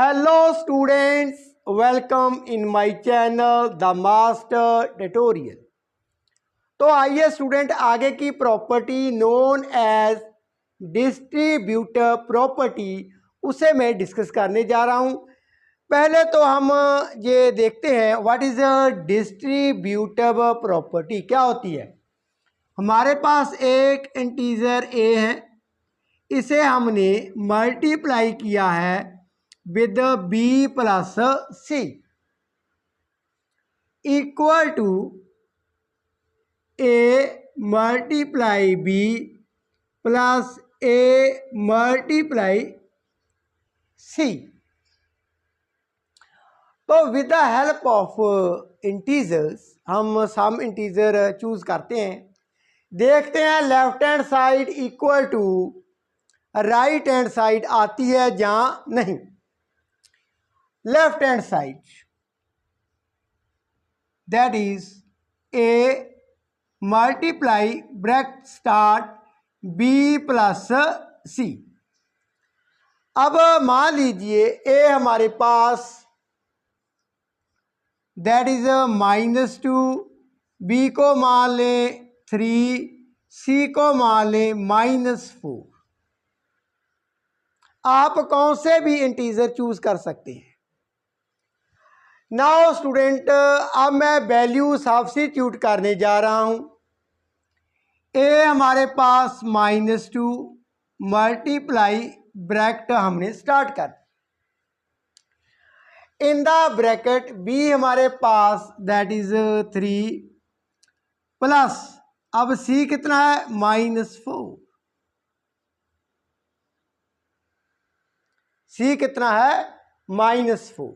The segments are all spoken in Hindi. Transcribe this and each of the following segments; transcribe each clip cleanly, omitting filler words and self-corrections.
Hello students, welcome in my channel The Master Tutorial। तो आइए स्टूडेंट आगे की property known as distributive property उसे मैं डिस्कस करने जा रहा हूं। पहले तो हम ये देखते हैं what is a distributive property, क्या होती है। हमारे पास एक इंटीजर ए है, इसे हमने मल्टीप्लाई किया है with B plus C equal to A multiply B plus A multiply C. तो with the help of integers हम सम इंटीजर चूज करते हैं। देखते हैं left hand side equal to right hand side आती है जहां नहीं। Left hand side that is A multiply bracket start B plus C. अब मान लीजिए ए हमारे पास दैट इज -2, बी को मान लें 3, सी को मान लें -4। आप कौन से भी इंटीजर चूज कर सकते हैं। नाउ स्टूडेंट अब मैं वैल्यू सब्स्टिट्यूट करने जा रहा हूं। ए हमारे पास -2 मल्टीप्लाई ब्रैकेट हमने स्टार्ट कर इन द ब्रैकेट बी हमारे पास दैट इज 3 प्लस अब सी कितना है -4। सी कितना है -4।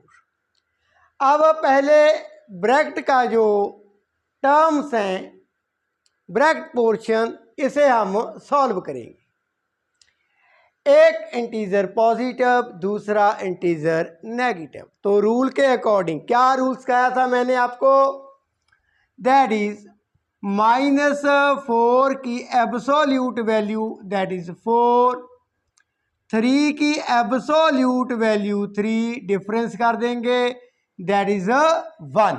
अब पहले ब्रैकेट का जो टर्म्स हैं ब्रैकेट पोर्शन इसे हम सॉल्व करेंगे। एक इंटीजर पॉजिटिव, दूसरा इंटीजर नेगेटिव। तो रूल के अकॉर्डिंग क्या रूल्स कहा था मैंने आपको, दैट इज -4 की एब्सोल्यूट वैल्यू दैट इज 4, 3 की एब्सोल्यूट वैल्यू 3, डिफरेंस कर देंगे दैट इज 1।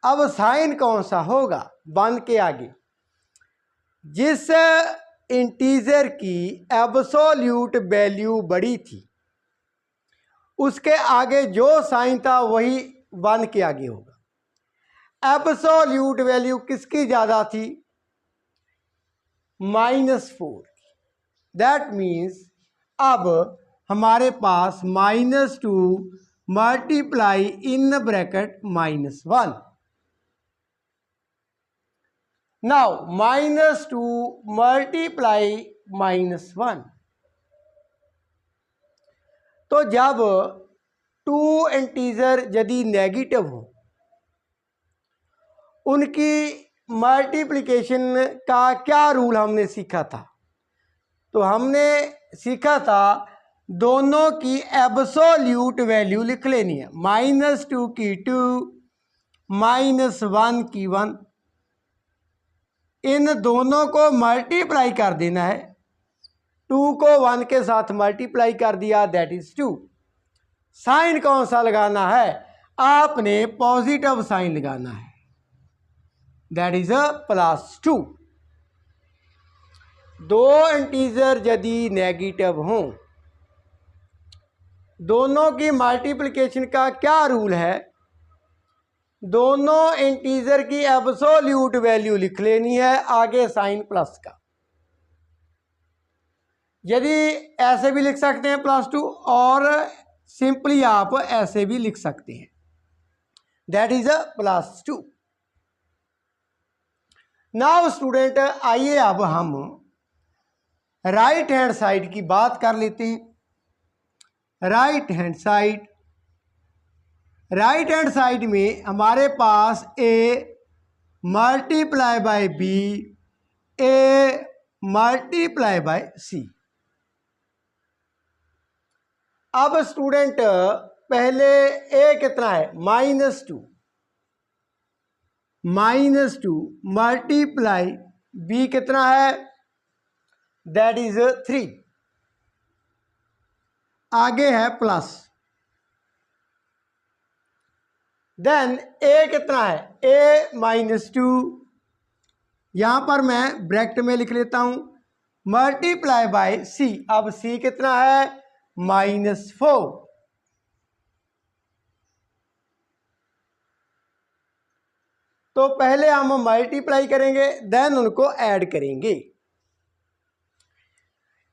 अब साइन कौन सा होगा 1 के आगे, जिस इंटीजर की एब्सोल्यूट वैल्यू बड़ी थी उसके आगे जो साइन था वही 1 के आगे होगा। एब्सोल्यूट वैल्यू किसकी ज्यादा थी, -4। दैट मीन्स अब हमारे पास -2 multiply in bracket -1। Now -2 multiply -1। तो जब 2 इंटीजर यदि नेगेटिव हो उनकी मल्टीप्लिकेशन का क्या रूल हमने सीखा था। तो हमने सीखा था दोनों की एब्सोल्यूट वैल्यू लिख लेनी है। -2 की 2, -1 की 1, इन दोनों को मल्टीप्लाई कर देना है। 2 को 1 के साथ मल्टीप्लाई कर दिया दैट इज 2। साइन कौन सा लगाना है, आपने पॉजिटिव साइन लगाना है दैट इज +2। दो इंटीजर यदि नेगेटिव हों दोनों की मल्टीप्लिकेशन का क्या रूल है, दोनों इंटीजर की एब्सोल्यूट वैल्यू लिख लेनी है, आगे साइन प्लस का। यदि ऐसे भी लिख सकते हैं +2 और सिंपली आप ऐसे भी लिख सकते हैं दैट इज +2। नाउ स्टूडेंट आइए अब हम राइट हैंड साइड की बात कर लेते हैं। राइट हैंड साइड में हमारे पास A multiply by B, A multiply by C. अब स्टूडेंट पहले ए कितना है -2 मल्टीप्लाई बी कितना है दैट इज 3। आगे है प्लस, देन ए कितना है, ए -2, यहां पर मैं ब्रैकेट में लिख लेता हूं, मल्टीप्लाई बाय सी। अब सी कितना है, -4। तो पहले हम मल्टीप्लाई करेंगे, देन उनको ऐड करेंगे।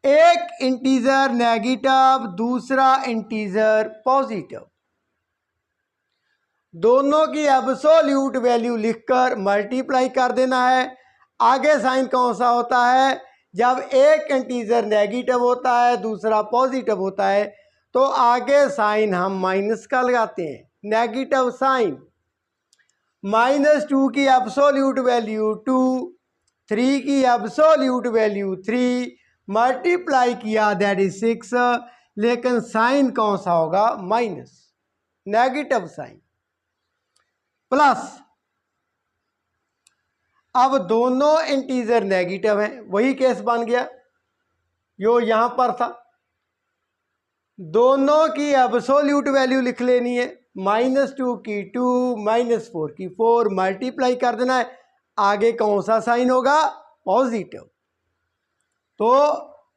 एक इंटीजर नेगेटिव, दूसरा इंटीजर पॉजिटिव, दोनों की एब्सोल्यूट वैल्यू लिखकर मल्टीप्लाई कर देना है। आगे साइन कौन सा होता है, जब एक इंटीजर नेगेटिव होता है दूसरा पॉजिटिव होता है तो आगे साइन हम माइनस का लगाते हैं, नेगेटिव साइन। -2 की एब्सोल्यूट वैल्यू 2, 3 की एब्सोल्यूट वैल्यू 3, मल्टीप्लाई किया दैट इज 6, लेकिन साइन कौन सा होगा, माइनस, नेगेटिव साइन। प्लस, अब दोनों इंटीजर नेगेटिव हैं, वही केस बन गया जो यहां पर था, दोनों की एब्सोल्यूट वैल्यू लिख लेनी है, -2 की 2, -4 की 4, मल्टीप्लाई कर देना है। आगे कौन सा साइन होगा, पॉजिटिव। तो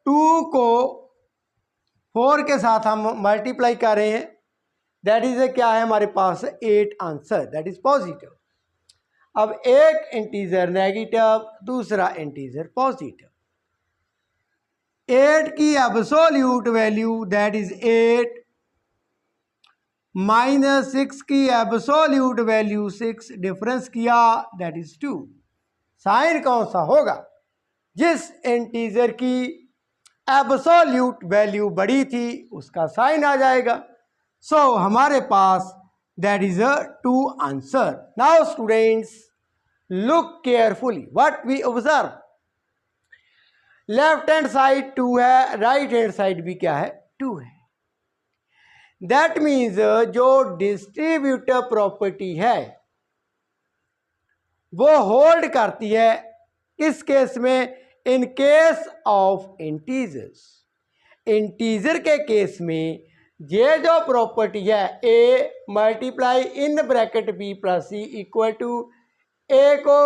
2 को 4 के साथ हम मल्टीप्लाई कर रहे हैं, दैट इज क्या है हमारे पास 8 आंसर, दैट इज पॉजिटिव। अब एक इंटीजर नेगेटिव, दूसरा इंटीजर पॉजिटिव। 8 की एब्सोल्यूट वैल्यू दैट इज 8, -6 की एब्सोल्यूट वैल्यू 6, डिफरेंस किया दैट इज 2। साइन कौन सा होगा, जिस इंटीजर की एब्सोल्यूट वैल्यू बड़ी थी उसका साइन आ जाएगा। सो हमारे पास that is a 2 answer. Now students look carefully what we observe, left hand side 2 है, राइट हैंड साइड भी क्या है, 2 है। दैट मीन्स जो डिस्ट्रीब्यूटिव प्रॉपर्टी है वो होल्ड करती है किस केस में, in case of integers. Integer के केस में ये जो प्रॉपर्टी है, A multiply in bracket B plus C equal to, A को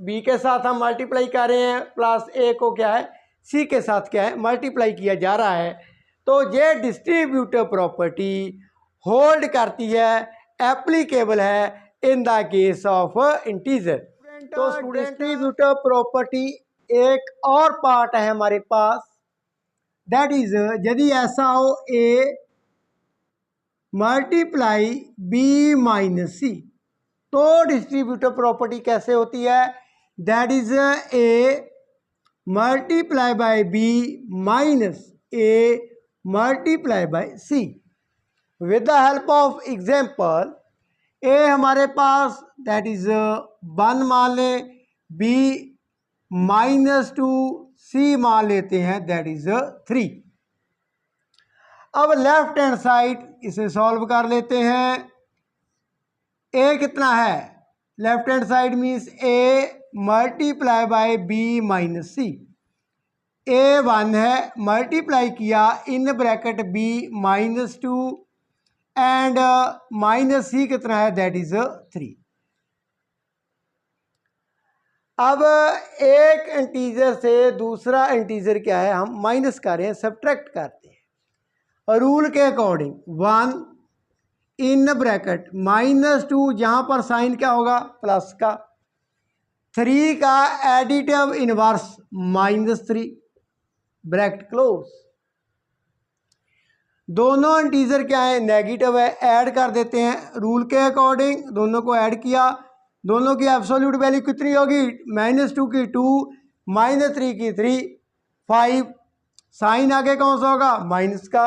बी के साथ हम मल्टीप्लाई कर रहे हैं, प्लस ए को क्या है, सी के साथ क्या है, मल्टीप्लाई किया जा रहा है। तो ये डिस्ट्रीब्यूटिव प्रॉपर्टी होल्ड करती है, एप्लीकेबल है in the case of integer. तो डिस्ट्रीब्यूटिव प्रॉपर्टी एक और पार्ट है हमारे पास, दैट इज यदि ऐसा हो A multiply B minus C, तो डिस्ट्रीब्यूटिव प्रॉपर्टी कैसे होती है, that is A multiply by B minus A multiply by C. With the help of example, A हमारे पास दैट इज 1 मान लें, बी -2, सी मान लेते हैं दैट इज 3। अब लेफ्ट हैंड साइड इसे सॉल्व कर लेते हैं। ए कितना है, left hand side means A multiply by B minus C. A 1 है, मल्टीप्लाई किया in bracket B -2 and minus C कितना है, दैट इज 3। अब एक इंटीजर से दूसरा इंटीजर क्या है, हम माइनस कर रहे हैं, सब्ट्रैक्ट करते हैं। रूल के अकॉर्डिंग 1 इन ब्रैकेट -2, जहां पर साइन क्या होगा, प्लस का, 3 का एडिटिव इनवर्स -3, ब्रैकेट क्लोज। दोनों इंटीजर क्या है, नेगेटिव है, ऐड कर देते हैं रूल के अकॉर्डिंग, दोनों को ऐड किया, दोनों की एब्सोल्यूट वैल्यू कितनी होगी, -2 की 2, -3 की 3, 5, साइन आगे कौन सा होगा, माइनस का।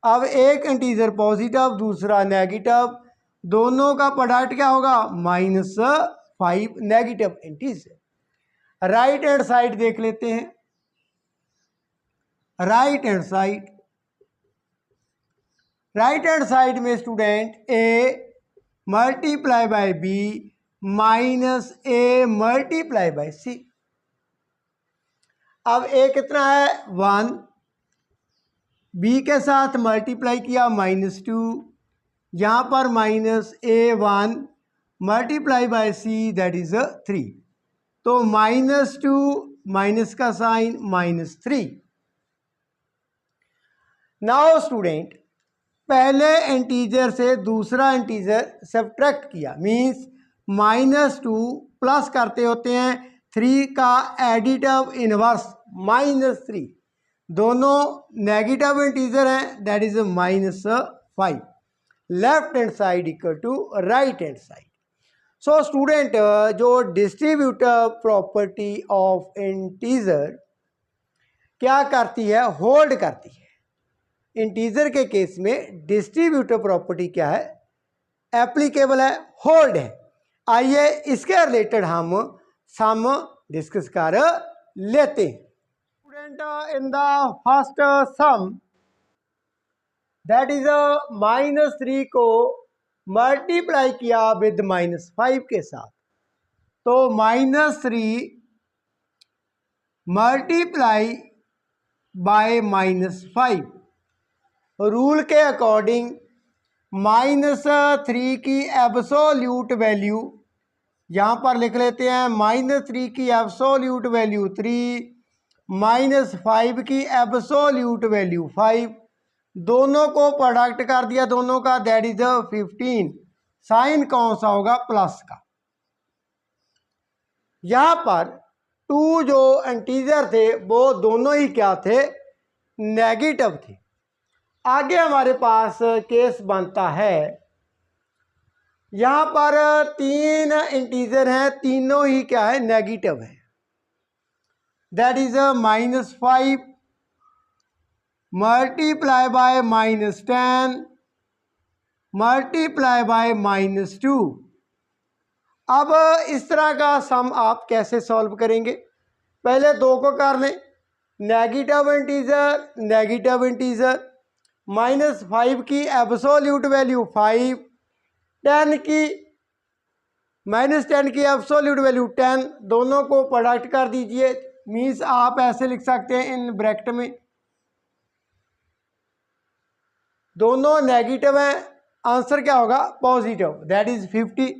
अब एक इंटीजर पॉजिटिव दूसरा नेगेटिव, दोनों का प्रोडक्ट क्या होगा, -5, negative integer. Right hand side देख लेते हैं, राइट हैंड साइड में student A multiply by B minus A multiply by C. अब ए कितना है, 1, बी के साथ मल्टीप्लाई किया -2, यहाँ पर -a1 multiply by c that is 3। तो -2 माइनस का साइन -3। नाउ स्टूडेंट पहले इंटीजर से दूसरा इंटीजर सब्ट्रैक्ट किया, मीन्स -2 प्लस करते होते हैं 3 का एडिटिव इनवर्स -3, दोनों नेगेटिव इंटीजर हैं that is -5। Left hand side equal to right hand side. So student जो डिस्ट्रीब्यूटिव प्रॉपर्टी ऑफ इंटीजर क्या करती है, होल्ड करती है। इंटीजर के केस में डिस्ट्रीब्यूटिव प्रॉपर्टी क्या है, एप्लीकेबल है, होल्ड है। आइए इसके रिलेटेड हम सम डिस्कस कर लेते हैं। Student in the first sum that is -3 को मल्टीप्लाई किया विद -5 के साथ, तो -3 मल्टीप्लाई बाय -5 रूल के अकॉर्डिंग -3 की एब्सोल्यूट वैल्यू यहाँ पर लिख लेते हैं, -3 की एब्सोल्यूट वैल्यू 3, -5 की एब्सोल्यूट वैल्यू 5, दोनों को प्रोडक्ट कर दिया दोनों का दैट इज 15। साइन कौन सा होगा, प्लस का। यहाँ पर 2 जो इंटीजर थे वो दोनों ही क्या थे, नेगेटिव थे। आगे हमारे पास केस बनता है, यहाँ पर 3 इंटीजर हैं, तीनों ही क्या है, नेगेटिव है। That is -5 multiply by -10 multiply by -2। अब इस तरह का सम आप कैसे सॉल्व करेंगे, पहले 2 को कर लें, नेगेटिव इंटीजर -5 की एब्सोल्यूट वैल्यू 5, 10 की -10 की एब्सोल्यूट वैल्यू 10, दोनों को प्रोडक्ट कर दीजिए। मीन्स आप ऐसे लिख सकते हैं इन ब्रैकेट में, दोनों नेगेटिव हैं, आंसर क्या होगा, positive, that is 50।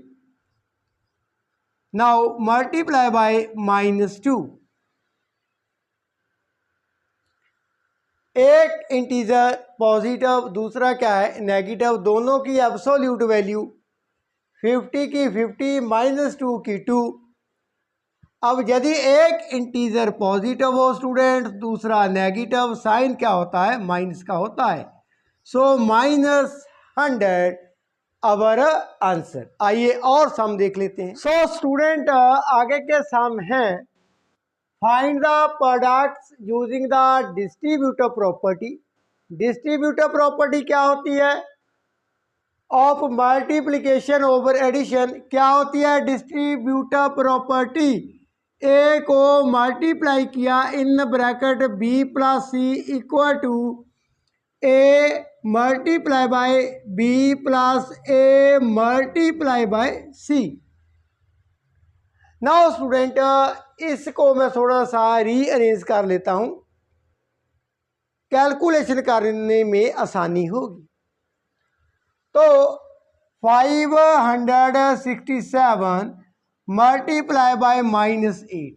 Now multiply by -2, एक इंटीजर पॉजिटिव दूसरा क्या है, नेगेटिव, दोनों की एब्सोल्यूट वैल्यू 50 की 50 -2 की 2। अब यदि एक इंटीजर पॉजिटिव हो स्टूडेंट, दूसरा नेगेटिव, साइन क्या होता है, माइनस का होता है। सो -100 अवर आंसर। आइए और सम देख लेते हैं। सो स्टूडेंट आगे के सम हैं, find the products using the distributive property. Distributive property क्या होती है, ऑफ मल्टीप्लिकेशन ओवर एडिशन। क्या होती है डिस्ट्रीब्यूटिव प्रॉपर्टी, ए को मल्टीप्लाई किया in bracket B plus C equal to A multiply by b plus A multiply by c. Now student इसको मैं थोड़ा सा रीअरेंज कर लेता हूं, कैलकुलेशन करने में आसानी होगी। तो 567 मल्टीप्लाई बाय -8,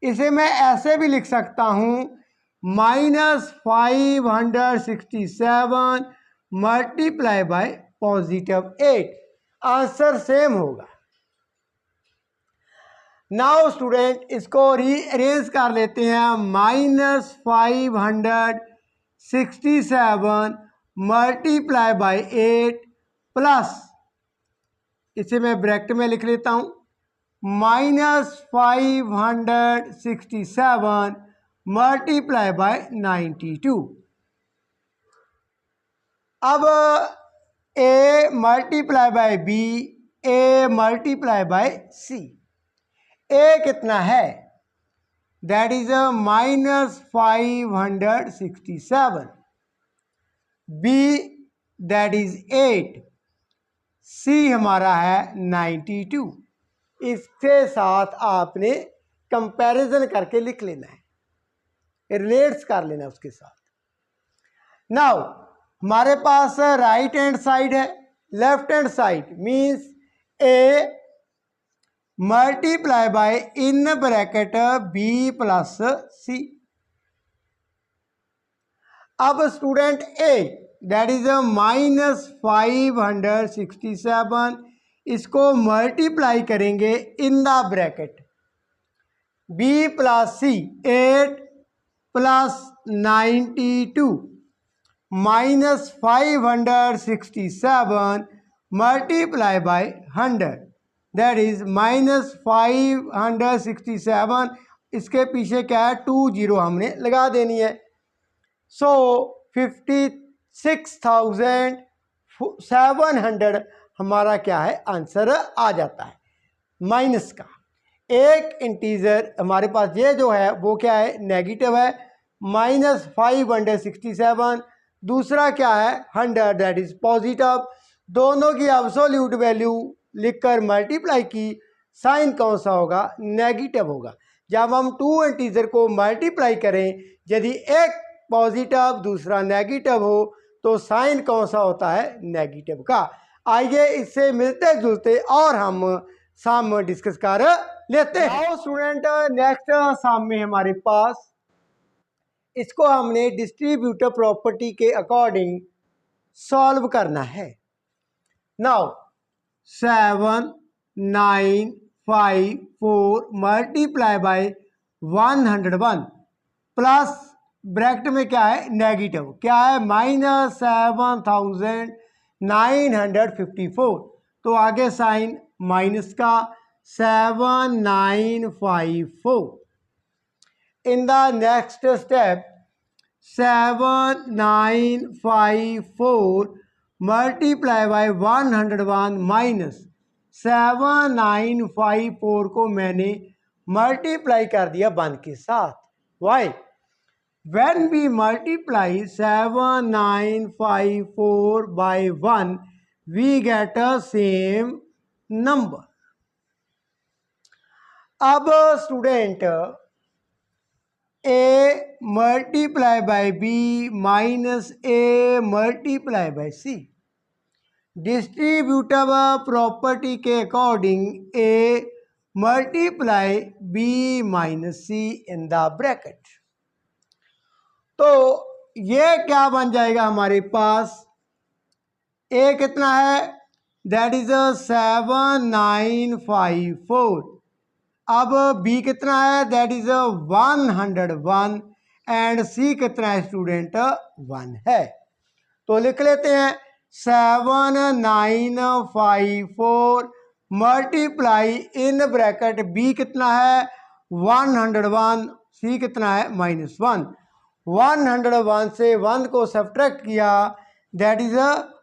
इसे मैं ऐसे भी लिख सकता हूं -567 मल्टीप्लाई बाय +8, आंसर सेम होगा। नाउ स्टूडेंट इसको रीअरेंज कर लेते हैं, -567 मल्टीप्लाई बाय 8 प्लस, इसे मैं ब्रैकेट में लिख लेता हूं, -567 मल्टीप्लाई बाय 92। अब A multiply by B, A multiply by C, A कितना है, that is -567, B that is 8, C हमारा है 92। इसके साथ आपने कंपैरिजन करके लिख लेना है, रिलेट्स कर लेना उसके साथ। नाउ हमारे पास राइट हैंड साइड है, left hand side means A multiply by in bracket B plus C. अब स्टूडेंट ए दैट इज -567, इसको मल्टीप्लाई करेंगे in the bracket B plus C 8 plus 92 -567 multiply by 100 that is -567। इसके पीछे क्या है 20 हमने लगा देनी है। सो 56,700 हमारा क्या है आंसर आ जाता है। माइनस का एक इंटीजर हमारे पास ये जो है वो क्या है नेगेटिव है, -567, दूसरा क्या है 100 दैट इज पॉजिटिव। दोनों की एब्सोल्यूट वैल्यू लिखकर मल्टीप्लाई की, साइन कौन सा होगा नेगेटिव होगा। जब हम टू इंटीजर को मल्टीप्लाई करें यदि एक पॉजिटिव दूसरा नेगेटिव हो तो साइन कौन सा होता है नेगेटिव का। आइए इससे मिलते जुलते और हम सम डिस्कस कर लेते हैं। नाउ स्टूडेंट नेक्स्ट सम में हमारे पास इसको हमने डिस्ट्रीब्यूटिव प्रॉपर्टी के अकॉर्डिंग सॉल्व करना है। Now 7954 multiply by 101 plus bracket में क्या है नेगेटिव क्या है -7954, तो आगे साइन माइनस का 7954। In the next step 7954 multiply by 101 minus 7954 को मैंने मल्टीप्लाई कर दिया 1 के साथ। Why when we multiply 7954 by 1 we get a same number। अब student a multiply by b minus a multiply by c, distributive property के according a multiply b minus c in the bracket. तो ये क्या बन जाएगा हमारे पास, ए कितना है दैट इज 7954, अब बी कितना है दैट इज 101 एंड सी कितना है स्टूडेंट 1 है। तो लिख लेते हैं 7954 मल्टीप्लाई इन ब्रैकेट बी कितना है 101, सी कितना है -1। 101 से 1 को सब्ट्रैक्ट किया दैट इज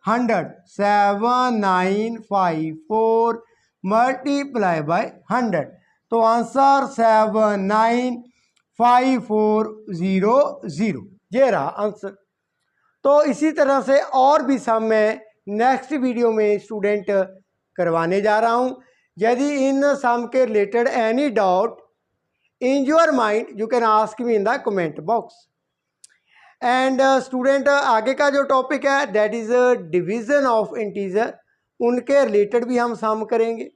100। 7954 मल्टीप्लाई बाय 100, तो आंसर 79540 ये रहा आंसर। तो इसी तरह से और भी सम मैं नेक्स्ट वीडियो में स्टूडेंट करवाने जा रहा हूँ। यदि इन सम के related any doubt in your mind you can ask me in the comment box. And student आगे का जो टॉपिक है that is division of integer, उनके रिलेटेड भी हम सम करेंगे।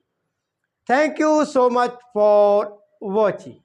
Thank you so much for watching.